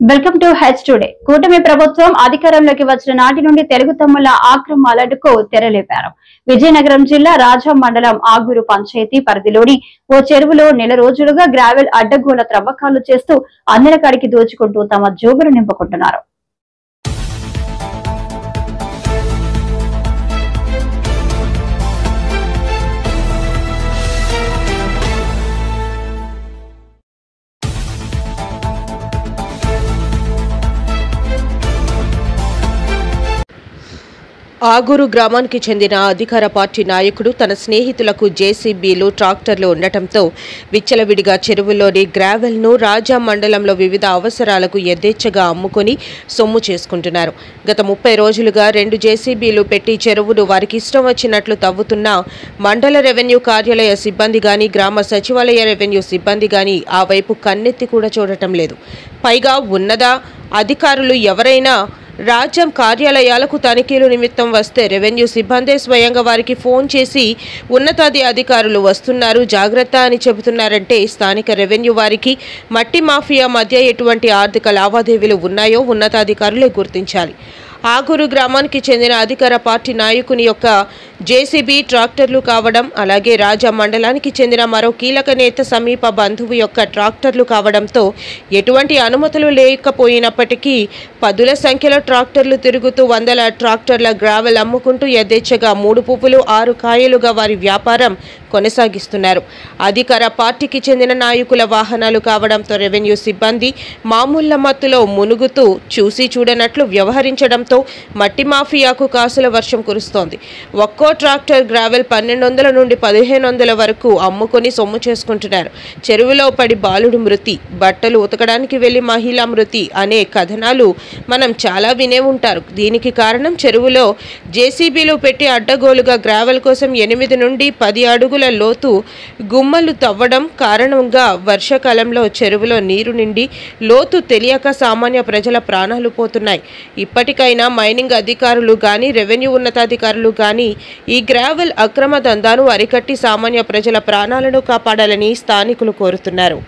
Welcome to H today. కూటమి ప్రభుత్వం అధికారంలోకి వచ్చిన నాటి నుండి తెలుగు తమ్ముళ్ల ఆక్రమణలకు తెరలేపారు. విజయనగరం జిల్లా రాజం మండలం ఆగూరు పంచాయతీ పరిధిలోని ఓ చెరువులో నెల రోజులుగా గ్రావెల్ అడ్డగోల త్రవ్వకాలు చేస్తూ అందరి కాడికి దోచుకుంటూ తమ జోబులు నింపుకుంటున్నారు. ఆగూరు గ్రామానికి చెందిన అధికార పార్టీ నాయకుడు తన స్నేహితులకు జేసీబీలు, ట్రాక్టర్లు ఉండటంతో విచ్చలవిడిగా చెరువులోని గ్రావెల్ను రాజా మండలంలో వివిధ అవసరాలకు యథేచ్ఛగా అమ్ముకొని సొమ్ము చేసుకుంటున్నారు. గత 30 రోజులుగా 2 జేసీబీలు పెట్టి చెరువును వారికి ఇష్టం వచ్చినట్లు తవ్వుతున్న మండల రెవెన్యూ కార్యాలయ సిబ్బంది గాని, గ్రామ సచివాలయ రెవెన్యూ సిబ్బంది గాని ఆ వైపు కన్నెత్తి కూడా చూడటం లేదు. పైగా ఉన్నదా అధికారులు ఎవరైనా రాజ్యం కార్యాలయాలకు తనిఖీలు నిమిత్తం వస్తే రెవెన్యూ సిబ్బందే స్వయంగా వారికి ఫోన్ చేసి ఉన్నతాధికారులు వస్తున్నారు జాగ్రత్త అని చెబుతున్నారంటే స్థానిక రెవెన్యూ వారికి మట్టి మాఫియా మధ్య ఎటువంటి ఆర్థిక లావాదేవీలు ఉన్నాయో ఉన్నతాధికారులే గుర్తించాలి. ఆగూరు గ్రామానికి చెందిన అధికార పార్టీ నాయకుని యొక్క జేసీబీ ట్రాక్టర్లు కావడం, అలాగే రాజా మండలానికి చెందిన మరో కీలక నేత సమీప బంధువు యొక్క ట్రాక్టర్లు కావడంతో ఎటువంటి అనుమతులు లేకపోయినప్పటికీ పదుల సంఖ్యలో ట్రాక్టర్లు తిరుగుతూ వందల ట్రాక్టర్ల గ్రావెల్ అమ్ముకుంటూ యథేచ్ఛగా 3 పువ్వులు 6 కాయలుగా వారి వ్యాపారం కొనసాగిస్తున్నారు. అధికార పార్టీకి చెందిన నాయకుల వాహనాలు కావడంతో రెవెన్యూ సిబ్బంది మామూళ్ల మత్తులో మునుగుతూ చూసి చూడనట్లు వ్యవహరించడంతో మట్టి మాఫియాకు కాసుల వర్షం కురుస్తోంది. ఒక్కో ట్రాక్టర్ గ్రావెల్ 1200 నుండి 1500 వరకు అమ్ముకొని సొమ్ము చేసుకుంటున్నారు. చెరువులో పడి బాలుడు మృతి, బట్టలు ఉతకడానికి వెళ్లి మహిళా మృతి అనే కథనాలు మనం చాలా వినే ఉంటారు. దీనికి కారణం చెరువులో జేసీబీలు పెట్టి అడ్డగోలుగా గ్రావెల్ కోసం 8 నుండి 10 అడుగుల లోతు గుమ్మలు తవ్వడం కారణంగా వర్షాకాలంలో చెరువులో నీరు నిండి లోతు తెలియక సామాన్య ప్రజల ప్రాణాలు పోతున్నాయి. ఇప్పటికైనా మైనింగ్ అధికారులు గాని, రెవెన్యూ ఉన్నతాధికారులు గాని ఈ గ్రావెల్ అక్రమ దందాను అరికట్టి సామాన్య ప్రజల ప్రాణాలను కాపాడాలని స్థానికులు కోరుతున్నారు.